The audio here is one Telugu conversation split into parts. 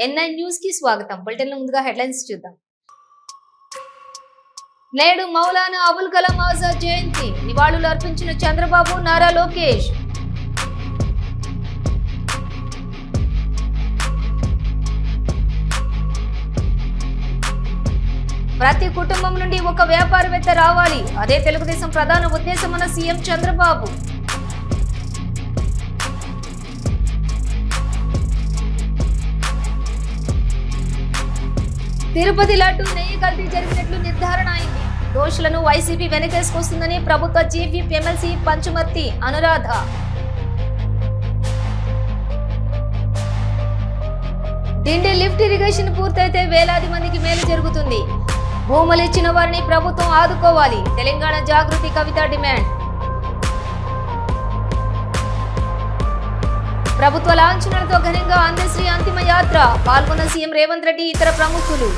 N9 న్యూస్ కి స్వాగతం. బులెటిన్ లో ముందుగా హెడ్లైన్స్ చూద్దాం. నేడు మౌలానా అబుల్ కలాం ఆజాద్ జయంతి. నివాళులు అర్పించిన చంద్రబాబు, నారా లోకేష్. ప్రతి కుటుంబం నుండి ఒక వ్యాపారవేత్త రావాలి, అదే తెలుగుదేశం ప్రధాన ఉద్దేశమన్న సీఎం చంద్రబాబు. తిరుపతి లడ్డు నెయ్యి కల్తీ జరిగినట్లు నిర్ధారణ అయింది. దోషులను వైసీపీ వెనకేసుకొస్తుందని ప్రభుత్వ chief whip MLC Panchumarthi Anuradha. Dindi lift irrigation పూర్తయితే వేలాది మందికి మేలు జరుగుతుంది. భూములు ఇచ్చిన వారిని ప్రభుత్వం ఆదుకోవాలి. తెలంగాణ జాగృతి కవిత డిమాండ్. ప్రభుత్వ లాంఛనాలతో ఘనంగా అందశ్రీ అంతిమ యాత్ర. పాల్గొన్న సీఎం రేవంత్ రెడ్డి, ఇతర ప్రముఖులు.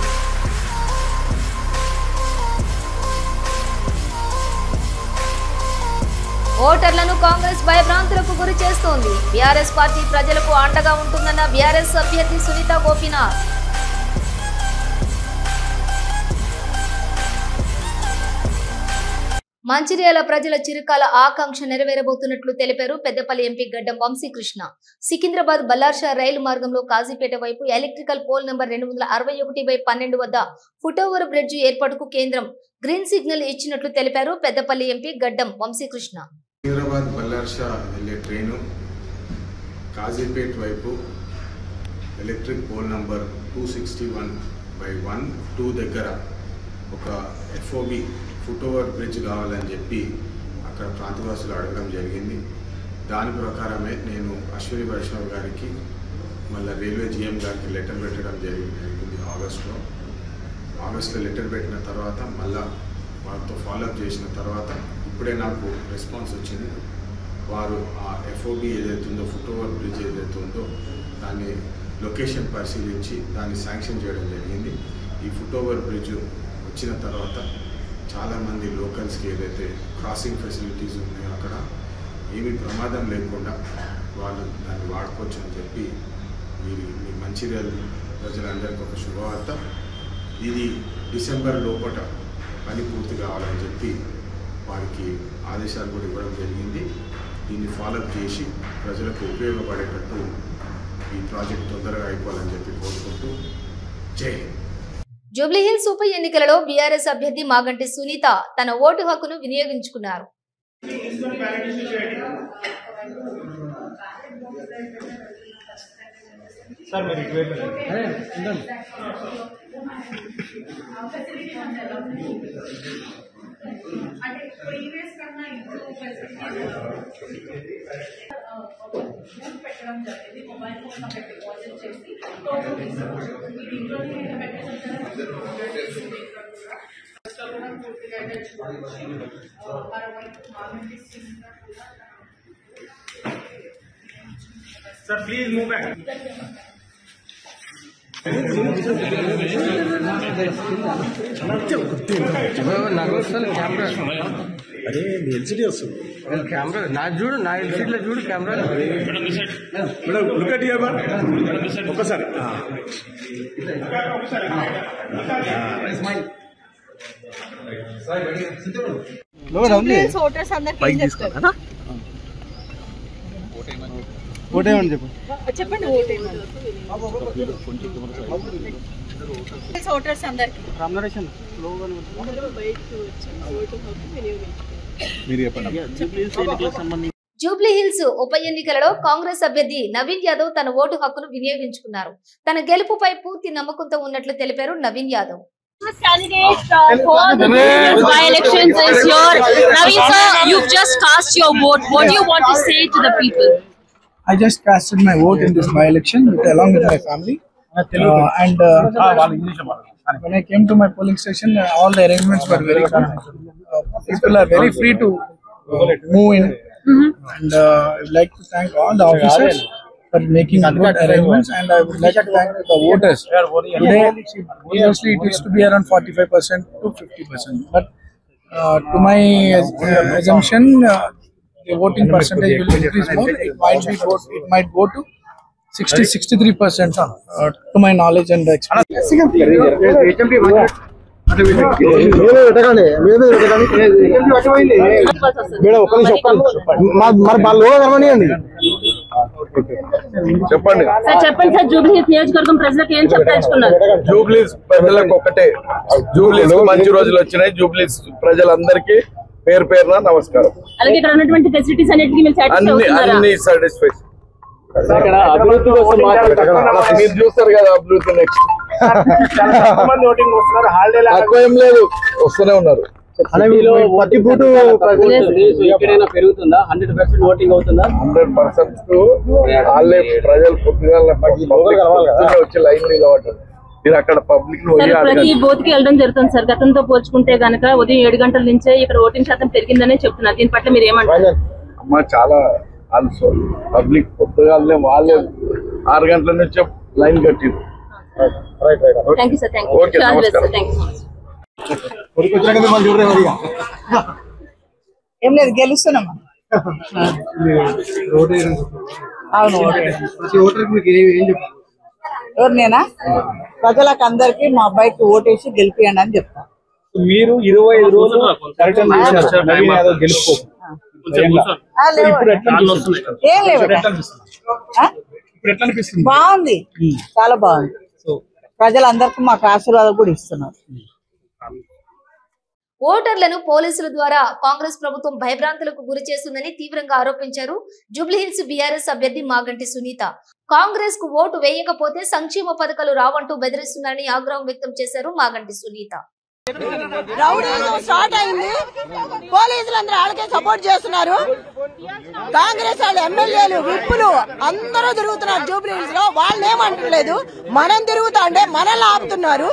ఓటర్లను కాంగ్రెస్ భయభ్రాంతులకు గురి చేస్తోంది. బీఆర్ఎస్ పార్టీ ప్రజలకు అండగా ఉంటుందన్న బీఆర్ఎస్ అభ్యర్థి సునీత గోపీనాథ్. మంచిర్యాల ప్రజల చిరకాల ఆకాంక్ష నెరవేరబోతున్నట్లు తెలిపారు పెద్దపల్లి ఎంపీ గడ్డం వంశీకృష్ణ. సికింద్రాబాద్ బల్లార్షా రైలు మార్గంలో కాజీపేట వైపు ఎలక్ట్రికల్ పోల్ నంబర్ 261/12 వద్ద ఫుట్ఓవర్ బ్రిడ్జ్ ఏర్పాటుకు కేంద్రం గ్రీన్ సిగ్నల్ ఇచ్చినట్లు తెలిపారు పెద్దపల్లి ఎంపీ గడ్డం వంశీకృష్ణ. సికింద్రాబాద్ బల్లార్షా వెళ్లే ట్రైను కాజీపేట వైపు ఎలక్ట్రిక్ పోల్ నంబర్ 261/12 దగ్గర ఒక ఎఫ్ఓబి ఫుట్ఓవర్ బ్రిడ్జ్ కావాలని చెప్పి అక్కడ ప్రాంతవాసులు అడగడం జరిగింది. దాని ప్రకారమే నేను అశ్విని వైష్ణవ్ గారికి మళ్ళీ రైల్వే జీఎం గారికి లెటర్ పెట్టడం జరిగింది. ఆగస్టులో లెటర్ పెట్టిన తర్వాత మళ్ళీ వారితో ఫాలోఅప్ చేసిన తర్వాత ఇప్పుడే నాకు రెస్పాన్స్ వచ్చింది. వారు ఆ ఎఫ్ఓబి ఏదైతే ఉందో ఫుట్ఓవర్ బ్రిడ్జ్ ఏదైతే ఉందో దాన్ని లొకేషన్ పరిశీలించి దాన్ని శాంక్షన్ చేయడం జరిగింది. ఈ ఫుట్ఓవర్ బ్రిడ్జ్ వచ్చిన తర్వాత చాలామంది లోకల్స్కి ఏదైతే క్రాసింగ్ ఫెసిలిటీస్ ఉన్నాయో అక్కడ ఏమీ ప్రమాదం లేకుండా వాళ్ళు దాన్ని వాడుకోవచ్చు అని చెప్పి మీ మంచిర్యాల ప్రజలందరికీ ఒక శుభవార్త. ఇది డిసెంబర్ లోపల పని పూర్తి కావాలని చెప్పి వారికి ఆదేశాలు కూడా ఇవ్వడం జరిగింది. దీన్ని ఫాలోఅప్ చేసి ప్రజలకు ఉపయోగపడేటట్టు ఈ ప్రాజెక్ట్ తొందరగా అయిపోవాలని చెప్పి కోరుకుంటూ జై హింద్. జూబ్లీహిల్స్ ఉప ఎన్నికలలో బీఆర్ఎస్ అభ్యర్థి మాగంటి సునీత తన ఓటు హక్కును వినియోగించుకున్నారు. పెట్టడం జరిగింది. మొబైల్ ఫోన్ అక్కడ డిపాజిట్ చేసి పూర్తిగా అయితే Sir, please move back. నాకు వస్తుంది కెమెరా. అదే ఎల్సిడి వస్తుంది కెమెరా. నాకు చూడు, నా ఎల్సిడిలో చూడు కెమెరా. ఒక్కసారి ఓటేమని చెప్పండి. ఓటర్స్ అందరికి జూబ్లీహిల్స్ ఉప ఎన్నికలలో కాంగ్రెస్ అభ్యర్థి నవీన్ యాదవ్ తన ఓటు హక్కును వినియోగించుకున్నారు. తన గెలుపుపై పూర్తి నమ్మకంతో ఉన్నట్లు తెలిపారు Naveen Yadav. Candidate for the by-elections is here. Naveen sir, you've just cast your vote. What do you want to say to the people? I just casted my vote in this by-election along with my family. When I came to my polling station, all the arrangements were very good. People are very free to move in. And I would like to thank all the officers for making good arrangements, and I would like to thank the voters. Today, previously it used to be around 45% to 50%, but to my assumption, the voting percentage will increase more. It might go to 63% to my knowledge and experience. చెప్పండి సార్ చెప్పండి సార్ జూబ్లీహిల్స్ నియోజకవర్గం ప్రజలకు ఏం చెప్పదలుచుకున్నారు? జూబ్లీస్ ప్రజలకు ఒకటే, జూబ్లీస్ మంచి రోజులు వచ్చినాయి. జూబ్లీస్ ప్రజలందరికీ పేరు పేరున నమస్కారం. అలాగే ఇక్కడ ఉన్నటువంటి ఫెసిలిటీస్ అన్నిటికీ మీరు సాటిస్ఫై అవుతున్నారా? అన్ని సాటిస్ఫై. మీరు చూస్తారు కదా అభివృద్ధి నెక్స్ట్. తక్కువ ఏం లేదు, వస్తూనే ఉన్నారు. ఎక్కడైనా పెరుగుతుందా? 100% ఓటింగ్ అవుతుందా? 100% వాళ్ళే ప్రజలు పొద్దుగా వచ్చి లైన్ నిలబడ్డారు. మీరు అక్కడ పబ్లిక్ ప్రతి బూత్ కి వెళ్ళడం జరుగుతుంది సార్. గతంతో పోల్చుకుంటే గనక ఉదయం 7 గంటల నుంచే ఇక్కడ ఓటింగ్ శాతం పెరిగిందనే చెప్తున్నారు. దీని పట్ల మీరు ఏమంటారు? అమ్మ చాలా ఆల్సో పబ్లిక్ పొద్దుగానే వాళ్ళే 6 గంటల నుంచే లైన్ కట్టింది. Thank you sir. Thank you. Okay, నమస్కారం. ఏం లేదు, గెలుస్తున్నామా? అవును. ఎవరు నేనా? ప్రజలకు అందరికి మా అబ్బాయికి ఓటేసి గెలిపియండి అని చెప్తా. మీరు 25 రోజులు నవీన్ యాదవ్ గెలుపు ఏం లేవు, బాగుంది, చాలా బాగుంది. ప్రజలందరికీ మాకు ఆశీర్వాదం కూడా ఇస్తున్నారు. ఓటర్లను పోలీసుల ద్వారా కాంగ్రెస్ ప్రభుత్వం భయభ్రాంతులకు గురి చేస్తుందని తీవ్రంగా ఆరోపించారు జూబ్లీహిల్స్ బీఆర్ఎస్ అభ్యర్థి మాగంటి సునీత. కాంగ్రెస్ కు ఓటు వేయకపోతే సంక్షేమ పథకాలు రావంటూ బెదిరిస్తున్నారని ఆగ్రహం వ్యక్తం చేశారు మాగంటి సునీత. స్టార్ట్ అయింది, పోలీసులు అందరూ వాళ్ళకే సపోర్ట్ చేస్తున్నారు. కాంగ్రెస్ వాళ్ళు ఎమ్మెల్యేలు విప్పులు అందరూ తిరుగుతున్నారు జూబ్లీహిల్స్ లో. వాళ్ళు ఏమంటలేదు, మనం తిరుగుతా అంటే మనల్ని ఆపుతున్నారు,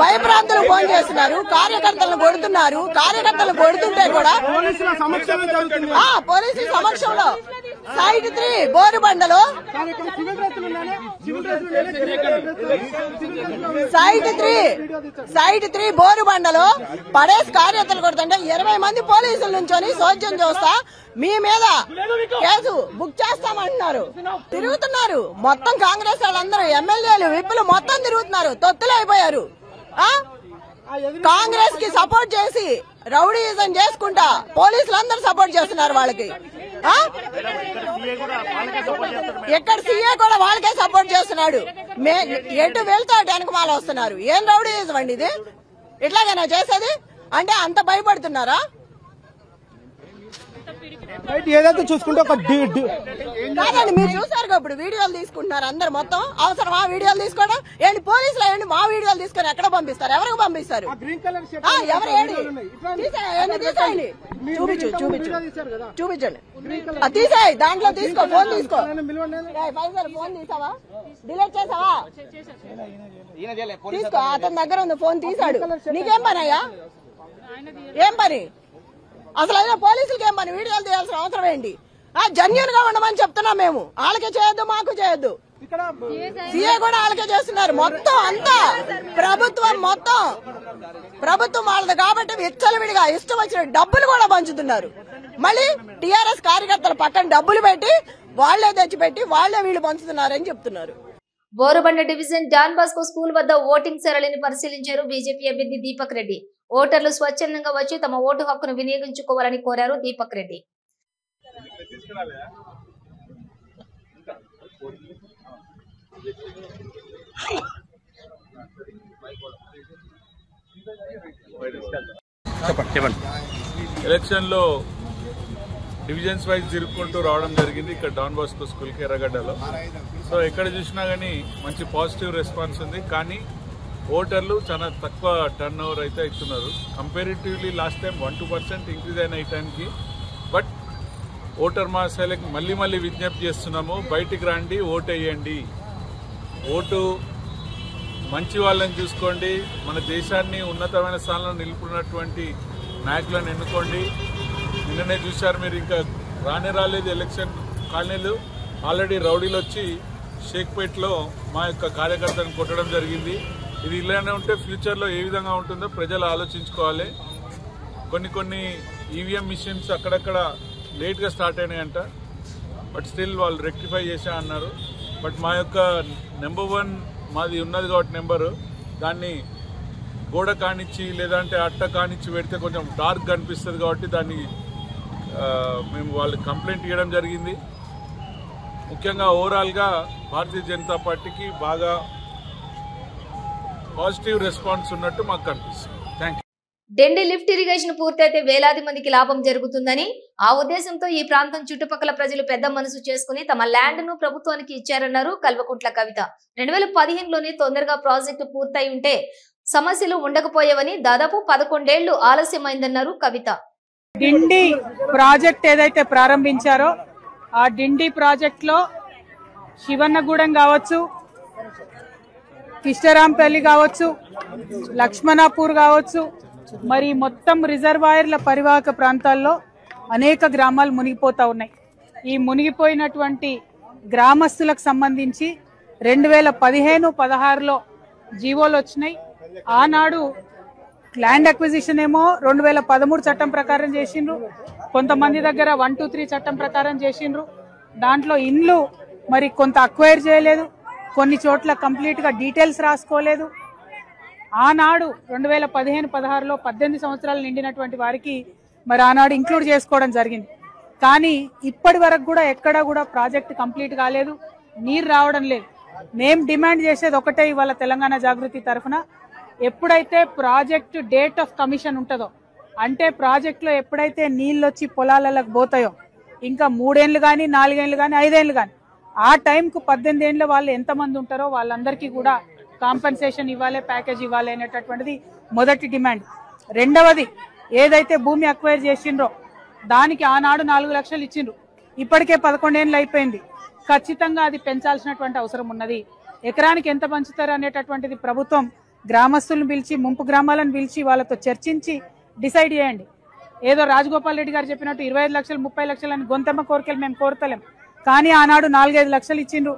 భయభ్రాంతులు ఫోన్ చేస్తున్నారు, కార్యకర్తలను కొడుతున్నారు. కార్యకర్తలు కొడుతుంటే కూడా పోలీసుల సమక్షంలో సైడ్ 3 బోరుబండలో సైడ్ 3 బోరుబండలో పడేసి కార్యకర్తలు కొడుతుంటే 20 మంది పోలీసుల నుంచొని సోద్యం చూస్తా మీ మీద కేసు బుక్ చేస్తామంటున్నారు. తిరుగుతున్నారు మొత్తం కాంగ్రెస్ వాళ్ళందరూ, ఎమ్మెల్యేలు విప్పులు మొత్తం తిరుగుతున్నారు, తొత్తులైపోయారు. కాంగ్రెస్ కి సపోర్ట్ చేసి రౌడీయిజం చేసుకుంటా పోలీసులు అందరూ సపోర్ట్ చేస్తున్నారు వాళ్ళకి. ఎక్కడ సీఏ కూడా వాళ్ళకే సపోర్ట్ చేస్తున్నాడు. ఎటు వెళ్తా వెనక మాల వస్తున్నారు. ఏం రౌడీయిజం అండి ఇది? ఇట్లాగైనా చేసేది అంటే అంత భయపడుతున్నారా? ఏదైతే చూసుకుంటే ఒక కాదండి, మీరు చూసారు ఇప్పుడు వీడియోలు తీసుకుంటున్నారు అందరు. మొత్తం అవసరమా వీడియోలు తీసుకోవడం? ఏంటి పోలీసులు ఏంటి మా వీడియోలు తీసుకొని ఎక్కడ పంపిస్తారు? ఎవరికి పంపిస్తారు? ఎవరు ఏంటి తీసేయండి, చూపించండి, తీసేయి, దాంట్లో తీసుకో, ఫోన్ తీసుకో. ఫోన్ తీసావా? డిలీట్ చేసావా? తీసుకో, అతని దగ్గర ఉంది ఫోన్, తీసాడు. నీకేం పని అయ్యా? ఏం పని అసలు? అయినా పోలీసులకి ఏం పని? వీడియోలు తీయాల్సిన అవసరం ఏంటి? జెన్యూన్ గా ఉండమని చెప్తున్నాం మేము. వాళ్ళకే చేయొద్దు, మాకు చేయొద్దు. సీఏ కూడా వాళ్ళకే చేస్తున్నారు. మొత్తం అంతా ప్రభుత్వం వాళ్ళది కాబట్టి విచ్చలవిడిగా ఇష్టం వచ్చిన డబ్బులు కూడా పంచుతున్నారు. మళ్ళీ టీఆర్ఎస్ కార్యకర్తల పక్కన డబ్బులు పెట్టి వాళ్లే తెచ్చిపెట్టి వాళ్లే వీళ్ళు పంచుతున్నారని చెప్తున్నారు. Borabanda division don Bosco school వద్ద ఓటింగ్ సరళిని పరిశీలించారు బీజేపీ అభ్యర్థి దీపక్ రెడ్డి. ఓటర్లు స్వచ్ఛందంగా వచ్చి తమ ఓటు హక్కును వినియోగించుకోవాలని కోరారు దీపక్ రెడ్డి. ఎలక్షన్ లో డివిజన్స్ వైజ్ తిరుగుకుంటూ రావడం జరిగింది ఇక్కడ డాన్ బాస్కో స్కూల్ కి ఎర్రగడ్డలో. సో ఎక్కడ చూసినా కానీ మంచి పాజిటివ్ రెస్పాన్స్ ఉంది. కానీ ఓటర్లు చాలా తక్కువ టర్న్ ఓవర్ అయితే ఇస్తున్నారు. కంపారిటివ్లీ లాస్ట్ టైం 1-2% ఇంక్రీజ్ అయిన ఈ టైంకి. బట్ ఓటర్ మహాశైలకు మళ్ళీ విజ్ఞప్తి చేస్తున్నాము, బయటికి రండి, ఓటు వేయండి. ఓటు మంచి వాళ్ళని చూసుకోండి, మన దేశాన్ని ఉన్నతమైన స్థానంలో నిలుపుకున్నటువంటి నాయకులను ఎన్నుకోండి. నిన్ననే చూశారు మీరు, ఇంకా రాలేదు ఎలక్షన్ కాలనీలు. ఆల్రెడీ రౌడీలు వచ్చి షేక్పేట్లో మా యొక్క కార్యకర్తలను కొట్టడం జరిగింది. ఇది ఇలానే ఉంటే ఫ్యూచర్లో ఏ విధంగా ఉంటుందో ప్రజలు ఆలోచించుకోవాలి. కొన్ని ఈవీఎం మిషన్స్ అక్కడక్కడ లేట్గా స్టార్ట్ అయినాయంట, బట్ స్టిల్ వాళ్ళు రెక్టిఫై చేశా అన్నారు. బట్ మా యొక్క నెంబర్ 1 మాది ఉన్నది కాబట్టి నెంబరు దాన్ని గోడ కానిచ్చి లేదంటే అట్ట కానిచ్చి పెడితే కొంచెం డార్క్ కనిపిస్తుంది కాబట్టి దాన్ని మేము వాళ్ళకి కంప్లైంట్ ఇవ్వడం జరిగింది. ముఖ్యంగా ఓవరాల్గా భారతీయ జనతా పార్టీకి బాగా పాజిటివ్ రెస్పాన్స్ ఉన్నట్టు మాకు కనిపిస్తుంది. Thank you. Dindi lift irrigation పూర్తయితే వేలాది మందికి లాభం జరుగుతుందని, ఆ ఉద్దేశంతో ఈ ప్రాంతం చుట్టుపక్కల ప్రజలు పెద్ద మనసు చేసుకుని తమ ల్యాండ్ ను ప్రభుత్వానికి ఇచ్చారన్నారు కల్వకుంట్ల కవిత. 2015లోనే తొందరగా ప్రాజెక్టు పూర్తయి ఉంటే సమస్యలు ఉండకపోయేవని, దాదాపు 11 ఏళ్లు ఆలస్యమైందన్నారు కవిత. డిండి ప్రాజెక్ట్ ఏదైతే ప్రారంభించారో ఆ డిండి ప్రాజెక్ట్ లో శివన్నగూడెం కావచ్చు, కిష్టరాంపల్లి కావచ్చు, లక్ష్మణాపూర్ కావచ్చు, మరి మొత్తం రిజర్వాయర్ల పరివాహక ప్రాంతాల్లో అనేక గ్రామాలు మునిగిపోతా ఉన్నాయి. ఈ మునిగిపోయినటువంటి గ్రామస్తులకు సంబంధించి 2015-16లో జీవోలు వచ్చినాయి. ఆనాడు ల్యాండ్ అక్విజిషన్ ఏమో 2013 చట్టం ప్రకారం చేసిండ్రు, కొంతమంది దగ్గర 123 చట్టం ప్రకారం చేసిండ్రు. దాంట్లో ఇండ్లు మరి కొంత అక్వైర్ చేయలేదు, కొన్ని చోట్ల కంప్లీట్ గా డీటెయిల్స్ రాసుకోలేదు. ఆనాడు 2015-16లో 18 సంవత్సరాలు నిండినటువంటి వారికి మరి ఆనాడు ఇంక్లూడ్ చేసుకోవడం జరిగింది. కానీ ఇప్పటి వరకు కూడా ఎక్కడా కూడా ప్రాజెక్ట్ కంప్లీట్ కాలేదు, నీరు రావడం లేదు. మేము డిమాండ్ చేసేది ఒకటే ఇవాళ తెలంగాణ జాగృతి తరఫున, ఎప్పుడైతే ప్రాజెక్టు డేట్ ఆఫ్ కమిషన్ ఉంటుందో, అంటే ప్రాజెక్టులో ఎప్పుడైతే నీళ్ళు వచ్చి పొలాలకు పోతాయో, ఇంకా 3 ఏళ్ళు కానీ 4 ఏళ్ళు కానీ 5 ఏళ్ళు కానీ, ఆ టైంకు 18 ఏళ్ళ వాళ్ళు ఎంతమంది ఉంటారో వాళ్ళందరికీ కూడా కాంపెన్సేషన్ ఇవ్వాలి, ప్యాకేజ్ ఇవ్వాలి అనేటటువంటిది మొదటి డిమాండ్. రెండవది, ఏదైతే భూమి అక్వైర్ చేసిండ్రో దానికి ఆనాడు 4 లక్షలు ఇచ్చిండ్రు, ఇప్పటికే 11 ఏళ్ళు అయిపోయింది. ఖచ్చితంగా అది పెంచాల్సినటువంటి అవసరం ఉన్నది. ఎకరానికి ఎంత పంచుతారు అనేటటువంటిది ప్రభుత్వం గ్రామస్తులను పిలిచి, ముంపు గ్రామాలను పిలిచి వాళ్ళతో చర్చించి డిసైడ్ చేయండి. ఏదో రాజగోపాల్ రెడ్డి గారు చెప్పినట్టు 25 లక్షలు 30 లక్షలు అని గొంతెమ్మ కోరికలు మేము కోరతలేం. కానీ ఆనాడు 4-5 లక్షలు ఇచ్చిండ్రు,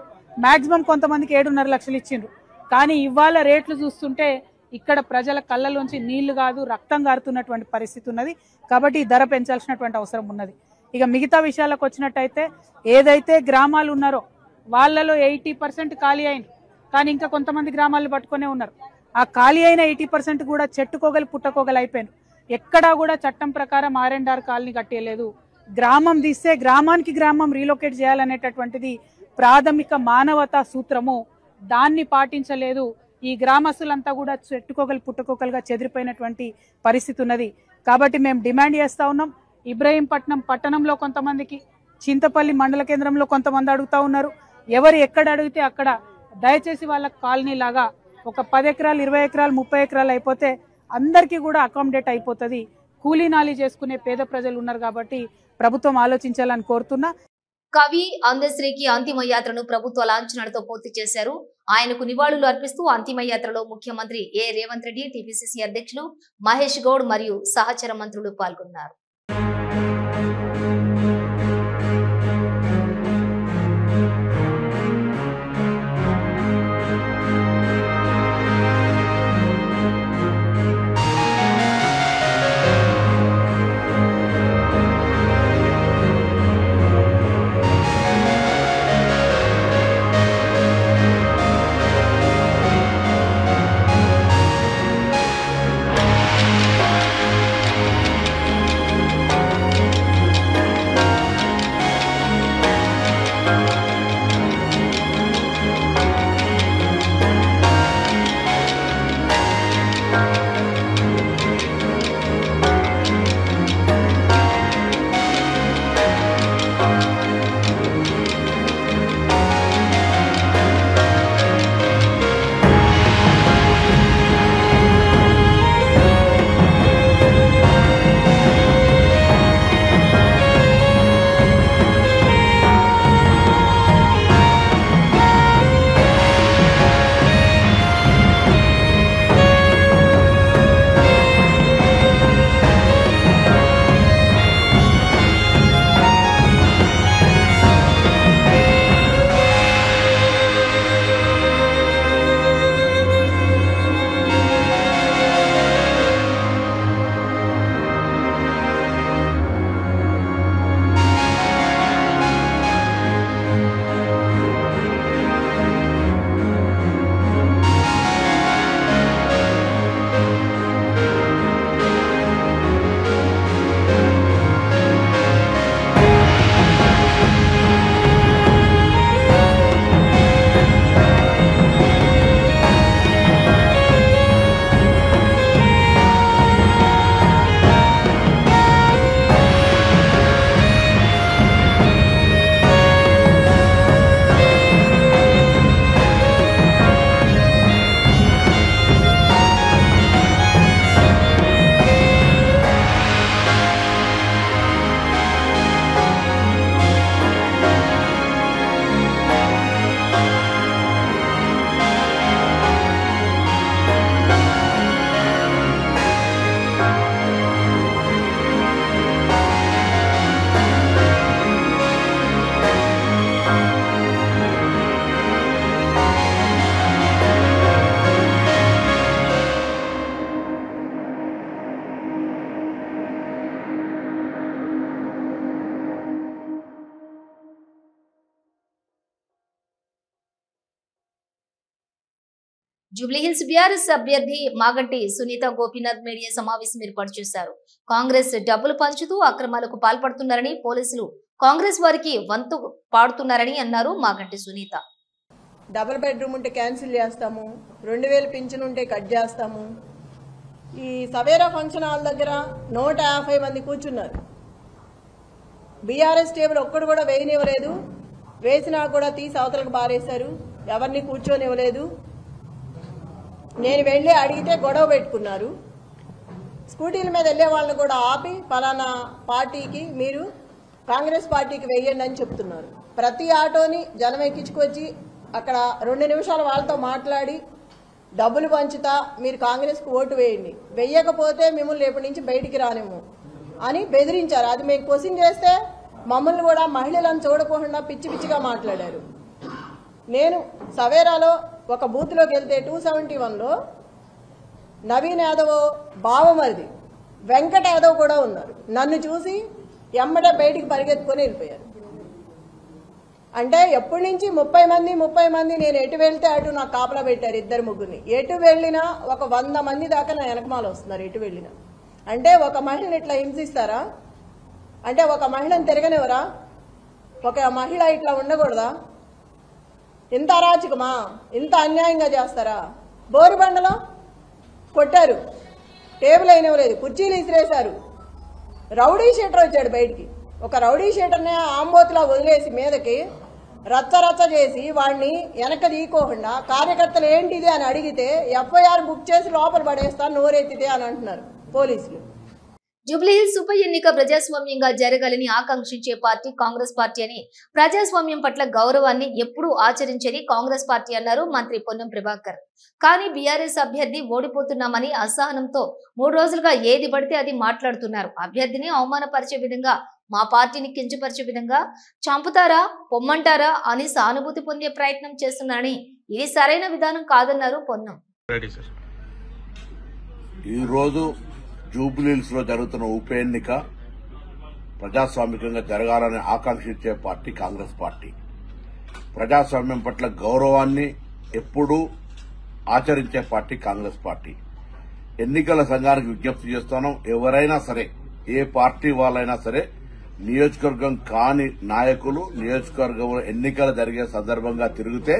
మాక్సిమం కొంతమందికి 7.5 లక్షలు ఇచ్చిండ్రు. కానీ ఇవాళ రేట్లు చూస్తుంటే ఇక్కడ ప్రజల కళ్ళలోంచి నీళ్లు కాదు రక్తం గారుతున్నటువంటి పరిస్థితి ఉన్నది. కాబట్టి ఈ ధర పెంచాల్సినటువంటి అవసరం ఉన్నది. ఇక మిగతా విషయాలకు వచ్చినట్టయితే, ఏదైతే గ్రామాలు ఉన్నారో వాళ్ళలో 80% ఖాళీ అయింది, కానీ ఇంకా కొంతమంది గ్రామాలను పట్టుకునే ఉన్నారు. ఆ ఖాళీ అయిన 80% కూడా చెట్టుకోగలు పుట్టకోగలు అయిపోయారు. ఎక్కడా కూడా చట్టం ప్రకారం R&R కాలనీ కట్టేయలేదు. గ్రామం తీస్తే గ్రామానికి గ్రామం రీలొకేట్ చేయాలనేటటువంటిది ప్రాథమిక మానవతా సూత్రము, దాన్ని పాటించలేదు. ఈ గ్రామస్తులంతా కూడా చెట్టుకోగలు పుట్టకోగలుగా చెదిరిపోయినటువంటి పరిస్థితి ఉన్నది. కాబట్టి మేము డిమాండ్ చేస్తా ఉన్నాం. ఇబ్రహీంపట్నం పట్టణంలో కొంతమందికి, చింతపల్లి మండల కేంద్రంలో కొంతమంది అడుగుతా ఉన్నారు. ఎవరు ఎక్కడ అడిగితే అక్కడ దయచేసి వాళ్ళకి కాలనీ లాగా ఒక 10 ఎకరాలు 20 ఎకరాలు 30 ఎకరాలు అయిపోతే అందరికీ కూడా అకామిడేట్ అయిపోతుంది. కూలీ నాలి చేసుకునే పేద ప్రజలు ఉన్నారు కాబట్టి ప్రభుత్వం ఆలోచించాలని కోరుతున్నా. కవి అందశ్రీకి అంతిమ యాత్రను ప్రభుత్వ లాంఛనాలతో పూర్తి చేశారు. ఆయనకు నివాళులు అర్పిస్తూ అంతిమ యాత్రలో ముఖ్యమంత్రి రేవంత్ రెడ్డి, టీపీసీసీ అధ్యక్షులు మహేష్ గౌడ్ మరియు సహచర మంత్రులు పాల్గొన్నారు. జూబ్లీహిల్స్ బీఆర్ఎస్ అభ్యర్థి మాగంటి సునీత గోపీనాథ్ మీడియా సమావేశం ఏర్పాటు చేశారు. కాంగ్రెస్ డబ్బులు పంచుతూ అక్రమాలకు పాల్పడుతున్నారని, పోలీసులు కాంగ్రెస్ వారికి వంతు పాడుతున్నారని అన్నారు మాగంటి సునీత. డబుల్ బెడ్రూమ్ ఉంటే క్యాన్సిల్ చేస్తాము, 2000 పింఛన్ ఉంటే కట్ చేస్తాము. ఈ సవేరా ఫంక్షన్ హాల్ దగ్గర 150 మంది కూర్చున్నారు. బీఆర్ఎస్ టేబుల్ ఒక్కడు కూడా వేయనివ్వలేదు, వేసినా కూడా తీసి అవతలకు బారేశారు, ఎవరిని కూర్చొనివ్వలేదు. నేను వెళ్ళి అడిగితే గొడవ పెట్టుకున్నారు. స్కూటీల మీద వెళ్ళే వాళ్ళని కూడా ఆపి ఫలానా పార్టీకి మీరు కాంగ్రెస్ పార్టీకి వేయండి అని చెప్తున్నారు. ప్రతి ఆటోని జనం ఎక్కించుకొచ్చి అక్కడ 2 నిమిషాలు వాళ్ళతో మాట్లాడి డబ్బులు పంచుతా మీరు కాంగ్రెస్కు ఓటు వేయండి, వెయ్యకపోతే మిమ్మల్ని రేపటి నుంచి బయటికి రానివ్వు అని బెదిరించారు. అది మేము క్వశ్చన్ చేస్తే మమ్మల్ని కూడా మహిళలను చూడకుండా పిచ్చి పిచ్చిగా మాట్లాడారు. నేను సవేరాలో ఒక బూత్లోకి వెళ్తే 271లో నవీన్ యాదవ్ బావమరిది వెంకట యాదవ్ కూడా ఉన్నారు. నన్ను చూసి ఎమ్మటే బయటికి పరిగెత్తుకొని వెళ్ళిపోయారు. అంటే ఎప్పటి నుంచి 30 మంది నేను ఎటు వెళ్తే అటు నాకు కాపలా పెట్టారు. 2-3 ఎటు వెళ్ళినా ఒక 100 మంది దాకా నా వెనకమాల వస్తున్నారు. ఎటు వెళ్ళినా అంటే ఒక మహిళని ఇట్లా హింసిస్తారా? అంటే ఒక మహిళను తిరగనివరా? ఒక మహిళ ఇట్లా ఉండకూడదా? ఇంత అరాచకమా? ఇంత అన్యాయంగా చేస్తారా? బోరుబండలో కొట్టారు, టేబుల్ అయినవ్వలేదు, కుర్చీలు ఇసిరేశారు. రౌడీ షీటర్ వచ్చాడు బయటికి. ఒక రౌడీ షీటర్ని ఆంబోతులా వదిలేసి మీదకి రచ్చ చేసి వాడిని వెనక తీయకోకుండా కార్యకర్తలు ఏంటిది అని అడిగితే FIR బుక్ చేసి లోపల పడేస్తాను నోరెత్తితే అని అంటున్నారు పోలీసులు. జూబ్లీహిల్స్ ఉప ఎన్నిక ప్రజాస్వామ్యంగా జరగాలని ఆకాంక్షించే పార్టీ కాంగ్రెస్ పార్టీ అని, ప్రజాస్వామ్యం పట్ల గౌరవాన్ని ఎప్పుడూ ఆచరించేది కాంగ్రెస్ పార్టీ అన్నారు మంత్రి పొన్నం ప్రభాకర్. కానీ బీఆర్ఎస్ అభ్యర్థి ఓడిపోతున్నామని అసహనంతో 3 రోజులుగా ఏది పడితే అది మాట్లాడుతున్నారు. అభ్యర్థిని అవమానపరిచే విధంగా, మా పార్టీని కించపరిచే విధంగా చంపుతారా, పొమ్మంటారా అని సానుభూతి పొందే ప్రయత్నం చేస్తున్నారని, ఇది సరైన విధానం కాదన్నారు పొన్నం. ఈరోజు జూబ్లీహిల్స్ లో జరుగుతున్న ఉప ఎన్నిక ప్రజాస్వామికంగా జరగాలని ఆకాంక్షించే పార్టీ కాంగ్రెస్ పార్టీ. ప్రజాస్వామ్యం పట్ల గౌరవాన్ని ఎప్పుడూ ఆచరించే పార్టీ కాంగ్రెస్ పార్టీ. ఎన్నికల సంఘానికి విజ్ఞప్తి చేస్తున్నాం, ఎవరైనా సరే, ఏ పార్టీ వాళ్ళైనా సరే, నియోజకవర్గం కాని నాయకులు నియోజకవర్గంలో ఎన్నికలు జరిగే సందర్భంగా తిరిగితే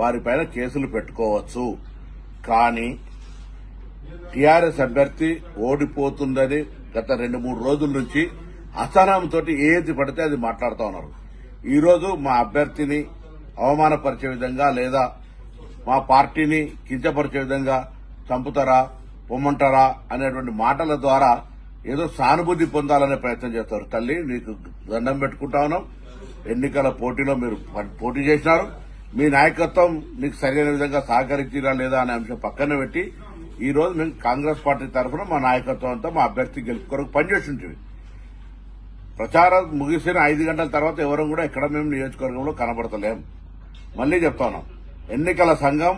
వారిపైన కేసులు పెట్టుకోవచ్చు. కానీ టీఆర్ఎస్ అభ్యర్థి ఓడిపోతుందని గత 2-3 రోజుల నుంచి అసహనంతో ఏది పడితే అది మాట్లాడుతూ ఉన్నారు. ఈరోజు మా అభ్యర్థిని అవమానపరిచే విధంగా లేదా మా పార్టీని కించపరిచే విధంగా చంపుతారా, పొమ్మంటారా అనేటువంటి మాటల ద్వారా ఏదో సానుభూతి పొందాలనే ప్రయత్నం చేస్తారు. తల్లి, నీకు దండం పెట్టుకుంటా ఉన్నాం. ఎన్నికల పోటీలో మీరు పోటీ చేసినారు, మీ నాయకత్వం నీకు సరైన విధంగా సహకరించిరా లేదా అనే అంశం పక్కన పెట్టి ఈ రోజు మేము కాంగ్రెస్ పార్టీ తరఫున మా నాయకత్వం అంతా మా అభ్యర్థి గెలుపు కొరకు పనిచేసి ఉంటుంది. ప్రచారం ముగిసిన 5 గంటల తర్వాత ఎవరు కూడా ఎక్కడ మేము నియోజకవర్గంలో కనబడతలేం. మళ్లీ చెప్తాను, ఎన్నికల సంఘం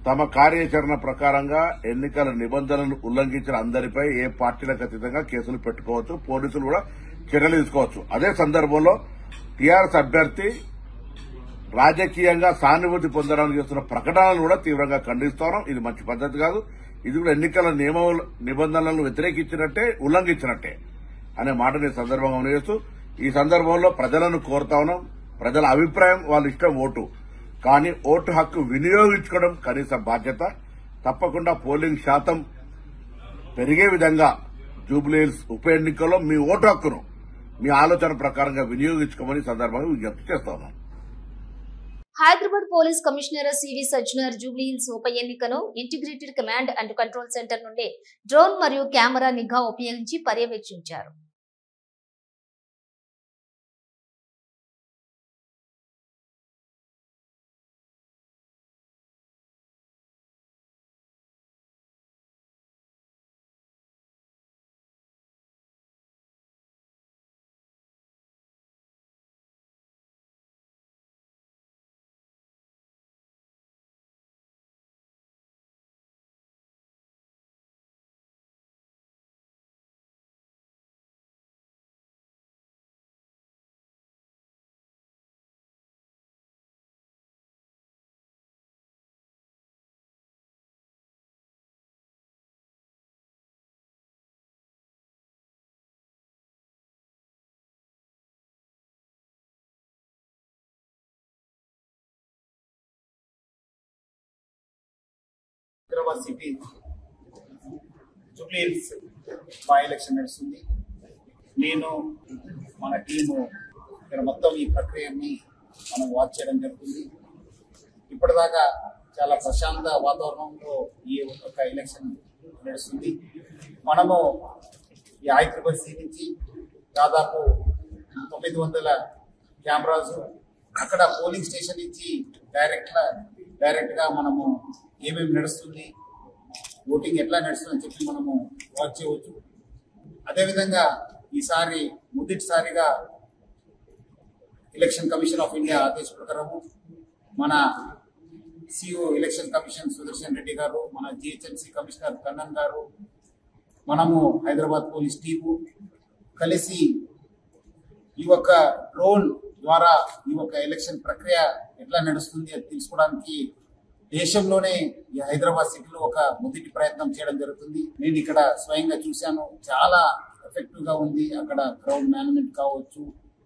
తమ కార్యాచరణ ప్రకారంగా ఎన్నికల నిబంధనలు ఉల్లంఘించిన అందరిపై ఏ పార్టీలకు అతీతంగా కేసులు పెట్టుకోవచ్చు, పోలీసులు కూడా చర్యలు తీసుకోవచ్చు. అదే సందర్భంలో టీఆర్ఎస్ అభ్యర్థి రాజకీయంగా సానుభూతి పొందడానికి చేస్తున్న ప్రకటనలు కూడా తీవ్రంగా ఖండిస్తాను. ఇది మంచి పద్ధతి కాదు. ఇది కూడా ఎన్నికల నిబంధనలను వ్యతిరేకించినట్టే, ఉల్లంఘించినట్టే అనే మాటని సందర్భంగా చేస్తూ ఈ సందర్భంలో ప్రజలను కోరుతా ఉన్నాం. ప్రజల అభిప్రాయం వాళ్ళ ఇష్టం ఓటు, కానీ ఓటు హక్కు వినియోగించుకోవడం కనీస బాధ్యత. తప్పకుండా పోలింగ్ శాతం పెరిగే విధంగా జూబ్లీహిల్స్ ఉప ఎన్నికల్లో మీ ఓటు హక్కును మీ ఆలోచన ప్రకారంగా వినియోగించుకోమని సందర్భంగా విజ్ఞప్తి చేస్తా ఉన్నాం. Hyderabad police commissioner CV Sajjanar Jubilee Hills ఉప ఎన్నికను integrated command and control centre నుండి డ్రోన్ మరియు కెమెరా నిఘా ఉపయోగించి పర్యవేక్షించారు. Hyderabad city Jubilee Hills by election నడుస్తుంది. నేను మన టీము ఇక్కడ మొత్తం ఈ ప్రక్రియని మనం వాచ్ చేయడం జరుగుతుంది. ఇప్పటిదాకా చాలా ప్రశాంత వాతావరణంలో ఈ ఒక్క ఎలక్షన్ నడుస్తుంది. మనము ఈ ICCC నుంచి దాదాపు 900 కెమెరాస్ అక్కడ పోలింగ్ స్టేషన్ నుంచి డైరెక్ట్ గా మనము ఏమేమి నడుస్తుంది, ఓటింగ్ ఎట్లా నడుస్తుంది అని చెప్పి మనము వాచ్ చేయవచ్చు. అదేవిధంగా ఈసారి మొదటిసారిగా ఎలక్షన్ కమిషన్ ఆఫ్ ఇండియా ఆదేశ ప్రకారము మన CEO election commission Sudarshan Reddy గారు, మన GHMC కమిషనర్ కన్నన్ గారు, మనము హైదరాబాద్ పోలీస్ టీము కలిసి ఈ యొక్క డ్రోన్ ద్వారా ఈ యొక్క ఎలక్షన్ ప్రక్రియ ఎట్లా నడుస్తుంది అది తెలుసుకోవడానికి దేశంలోనే ఈ హైదరాబాద్ సిటీలో ఒక మొదటి ప్రయత్నం చేయడం జరుగుతుంది. నేను ఇక్కడ స్వయంగా చూశాను, చాలా ఎఫెక్టివ్ గా ఉంది. అక్కడ క్రౌడ్ మేనేజ్మెంట్ కావచ్చు,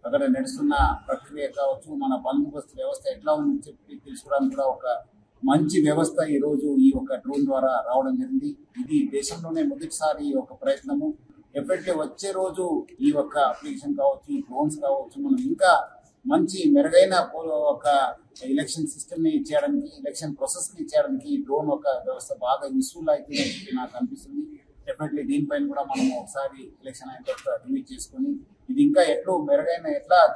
అక్కడ నడుస్తున్న ప్రక్రియ కావచ్చు, మన బందోబస్తు వ్యవస్థ ఎట్లా ఉందని చెప్పి తెలుసుకోవడానికి కూడా ఒక మంచి వ్యవస్థ ఈ రోజు ఈ యొక్క డ్రోన్ ద్వారా రావడం జరిగింది. ఇది దేశంలోనే మొదటిసారి ఈ యొక్క ప్రయత్నము. ఎఫెక్టివ్ వచ్చే రోజు ఈ యొక్క అప్లికేషన్ కావచ్చు, ఈ డ్రోన్స్ కావచ్చు, మనం ఇంకా మంచి మెరుగైన ఒక ఎలక్షన్ సిస్టమ్ ని చేయడానికి, ఎలక్షన్ ప్రాసెస్ ని చేయడానికి ఈ డ్రోన్ ఒక వ్యవస్థ బాగా యూస్ఫుల్ అవుతుందని చెప్పి నాకు అనిపిస్తుంది. డెఫినెట్లీ దీనిపైన కూడా మనం ఒకసారి ఎలక్షన్ అయిన తర్వాత రివ్యూ చేసుకుని ఇది ఇంకా ఎట్లా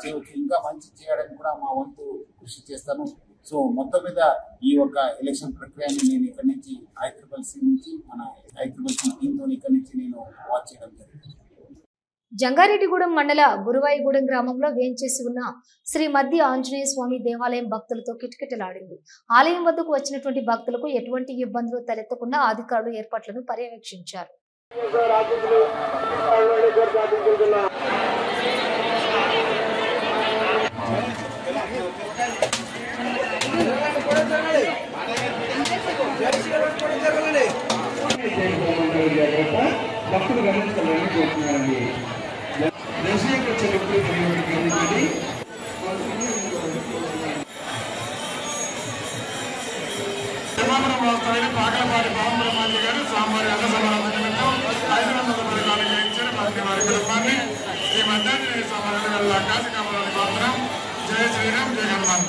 చేయవచ్చు, ఇంకా మంచి చేయడానికి కూడా మా వంతు కృషి చేస్తాను. సో మొత్తం మీద ఈ యొక్క ఎలక్షన్ ప్రక్రియని నేను ఇక్కడి నుంచి ICCC నుంచి మన ICCC టీంతో ఇక్కడి నుంచి నేను వాచ్ చేయడం జరిగింది. జంగారెడ్డిగూడెం మండల గురువాయిగూడెం గ్రామంలో వేంచేసి ఉన్న శ్రీ మధ్య ఆంజనేయ స్వామి దేవాలయం భక్తులతో కిటకిటలాడింది. ఆలయం వద్దకు వచ్చినటువంటి భక్తులకు ఎటువంటి ఇబ్బందులు తలెత్తకుండా అధికారులు ఏర్పాట్లను పర్యవేక్షించారు. భక్తులు గమనించాలని కోరుతున్నారండి. దర్శనకు వచ్చే భక్తులు గమనించండి. పాకలపాటి బాలబ్రహ్మాజీ గారు స్వామివారి అన్న సమారాధన నిమిత్తం 500 పరిగాలు ఇచ్చారు. మంత్రి వారి కుటుంబాన్ని ఈ మధ్యాహ్నం సమాధానం కాశీకామరాజు మాత్రం జయ శ్రీరామ్ జయ హనుమాన్.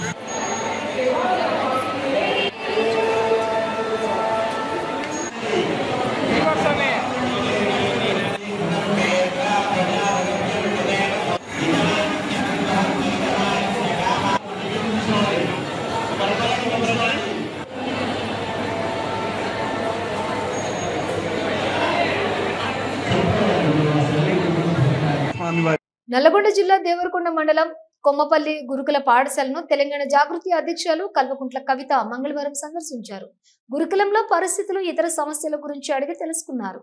నల్లగొండ జిల్లా దేవరకొండ మండలం కొమ్మపల్లి గురుకుల పాఠశాలను తెలంగాణ జాగృతి అధ్యక్షులు కల్వకుంట్ల కవిత మంగళవారం సందర్శించారు. గురుకులంలో పరిస్థితులు, ఇతర సమస్యల గురించి అడిగి తెలుసుకున్నారు.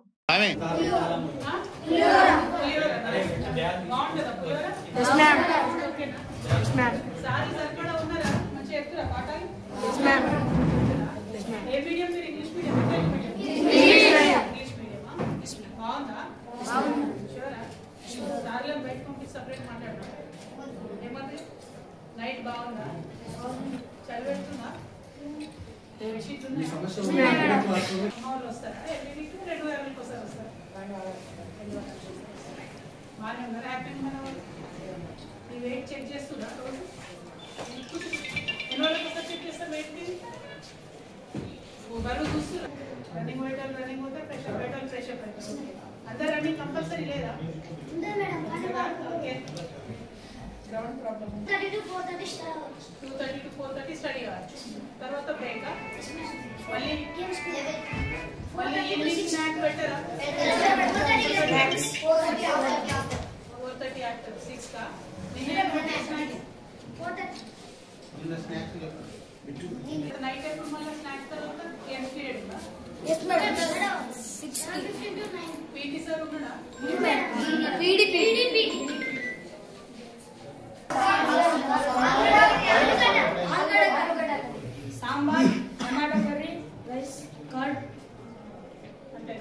నైట్ బాగుందా? చదివేస్తున్నా? వస్తారా? ఎవ్రీ వీక్ 2 వారాలకు ఒకసారి వస్తారా? బాగానే ఉన్నారు, హ్యాపీగా ఉన్నారు. ఈ వెయిట్ చెక్ చేస్తున్నా రోజు? ఎన్ని రోజులకు ఒకసారి చెక్ చేస్తారు వెయిట్? బరువు చూస్తున్నా? రన్నింగ్ పోతే ప్రెషర్ అవుతారు. అందరు రన్నింగ్ కంపల్సరీ లేదా? Okay. Ground problem 2:30 to 4:30 study కావచ్చు. తర్వాత బ్రేక్, మళ్ళీ ఈవినింగ్ స్నాక్ పెట్టరా? 4:30 after 6 కా? నైట్ ఎప్పుడు మళ్ళీ స్నాక్స్ తర్వాత గేమ్స్ పీరియడ్ ఉందా? పీటీ సార్ ఉన్నాడా? Sambar, tomato curry, rice, curd అంటే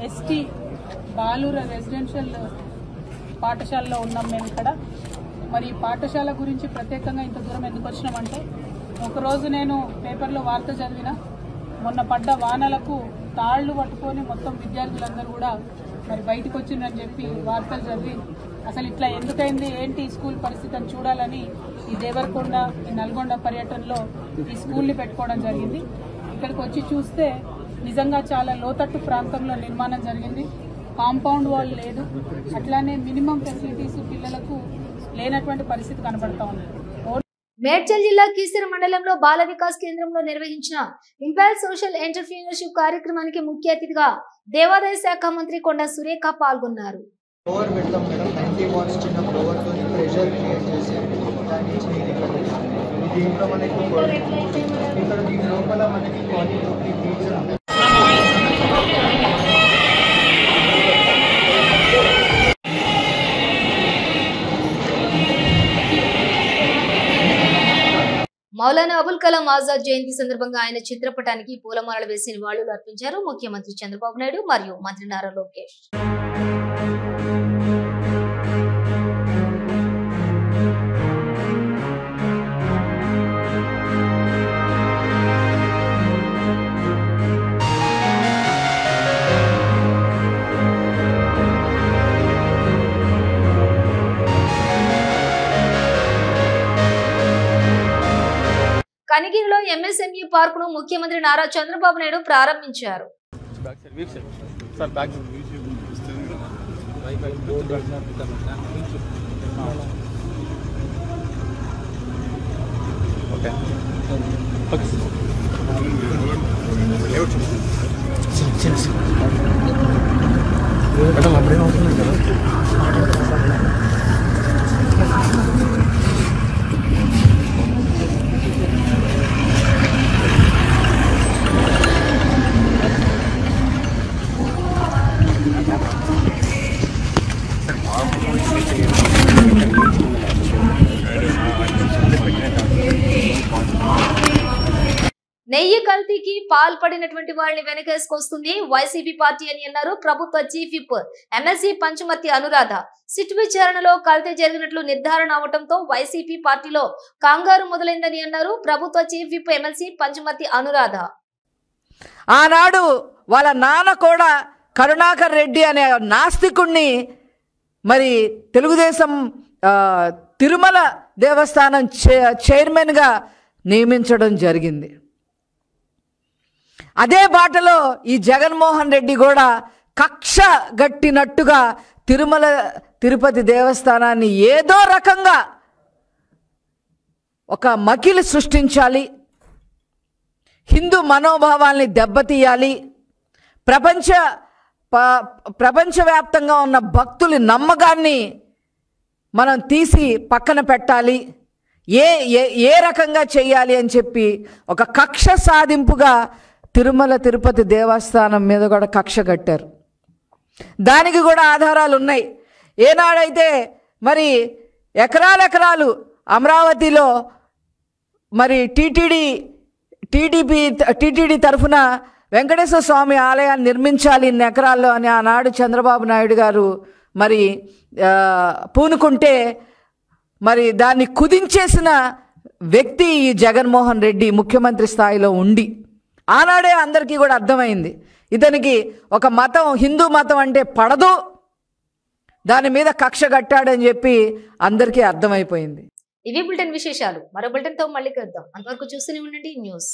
ఎస్టీ బాలూర రెసిడెన్షియల్ పాఠశాలలో ఉన్నాం మేము ఇక్కడ. మరి ఈ పాఠశాల గురించి ప్రత్యేకంగా ఇంత దూరం ఎందుకు వచ్చినామంటే, ఒకరోజు నేను పేపర్లో వార్త చదివిన, మొన్న పడ్డ వానలకు తాళ్లు పట్టుకొని మొత్తం విద్యార్థులందరూ కూడా మరి బయటకు వచ్చిందని చెప్పి వార్తలు చదివి అసలు ఇట్లా ఎందుకైంది ఏంటి ఈ స్కూల్ పరిస్థితి అని చూడాలని ఈ దేవరకొండ ఈ నల్గొండ పర్యటనలో ఈ స్కూల్ని పెట్టుకోవడం జరిగింది. ఇక్కడికి వచ్చి చూస్తే నిజంగా చాలా లోతట్టు ప్రాంతంలో నిర్మాణం జరిగింది. కాంపౌండ్ వాల్ లేదు, అట్లానే మినిమం ఫెసిలిటీస్ పిల్లలకు లేనటువంటి పరిస్థితి కనబడతా ఉంది. మేడ్చల్ జిల్లా కీసర మండలంలో బాల వికాస్ కేంద్రంలో నిర్వహించిన ఇంపైర్ సోషల్ ఎంటర్‌ప్రెన్యూర్‌షిప్ కార్యక్రమానికి ముఖ్య అతిథిగా దేవాదాయ శాఖ మంత్రి కొండా సురేఖ పాల్గొన్నారు. మౌలానా అబుల్ కలాం ఆజాద్ జయంతి సందర్భంగా ఆయన చిత్రపటానికి పూలమాలలు వేసి నివాళులు అర్పించారు ముఖ్యమంత్రి చంద్రబాబు నాయుడు మరియు మంత్రి నారా లోకేష్. కనిగిరిలో ఎంఎస్ఎంఈ పార్కును ముఖ్యమంత్రి నారా చంద్రబాబు నాయుడు ప్రారంభించారు. నెయ్యి కల్తీకి పాల్పడినటువంటి వారిని వెనకేసుకొస్తుంది వైసీపీ పార్టీ అని అన్నారు ప్రభుత్వ chief whip MLC Panchamarthi Anuradha. SIT విచారణలో కల్తీ జరిగినట్లు నిర్ధారణ అవడంతో వైసీపీ పార్టీలో కంగారు మొదలైందని అన్నారు ప్రభుత్వ chief whip MLC Panchamarthi Anuradha. ఆనాడు వాళ్ళ నాన్న కూడా కరుణాకర్ రెడ్డి అనే నాస్తికుణ్ణి మరి తెలుగుదేశం తిరుమల దేవస్థానం చైర్మన్గా నియమించడం జరిగింది. అదే బాటలో ఈ జగన్మోహన్ రెడ్డి కూడా కక్ష గట్టినట్టుగా తిరుమల తిరుపతి దేవస్థానాన్ని ఏదో రకంగా ఒక మకిలి సృష్టించాలి, హిందూ మనోభావాల్ని దెబ్బతీయాలి, ప్రపంచవ్యాప్తంగా ఉన్న భక్తుల నమ్మకాన్ని మనం తీసి పక్కన పెట్టాలి, ఏ రకంగా చేయాలి అని చెప్పి ఒక కక్ష సాధింపుగా తిరుమల తిరుపతి దేవస్థానం మీద కూడా కక్ష కట్టారు. దానికి కూడా ఆధారాలు ఉన్నాయి. ఏనాడైతే మరి ఎకరాలు అమరావతిలో మరి టీటీడీ తరఫున వెంకటేశ్వర స్వామి ఆలయాన్ని నిర్మించాలి ఇన్ని ఎకరాల్లో అని ఆనాడు చంద్రబాబు నాయుడు గారు మరి పూనుకుంటే మరి దాన్ని కుదించేసిన వ్యక్తి ఈ జగన్మోహన్ రెడ్డి ముఖ్యమంత్రి స్థాయిలో ఉండి ఆనాడే అందరికీ కూడా అర్థమైంది ఇతనికి ఒక మతం హిందూ మతం అంటే పడదు, దాని మీద కక్ష కట్టాడని చెప్పి అందరికీ అర్థమైపోయింది. ఇవి బులెటిన్ విశేషాలు. మరో బులెటిన్తో మళ్ళీ కలుద్దాం. అంతవరకు చూస్తూనే ఉండండి న్యూస్.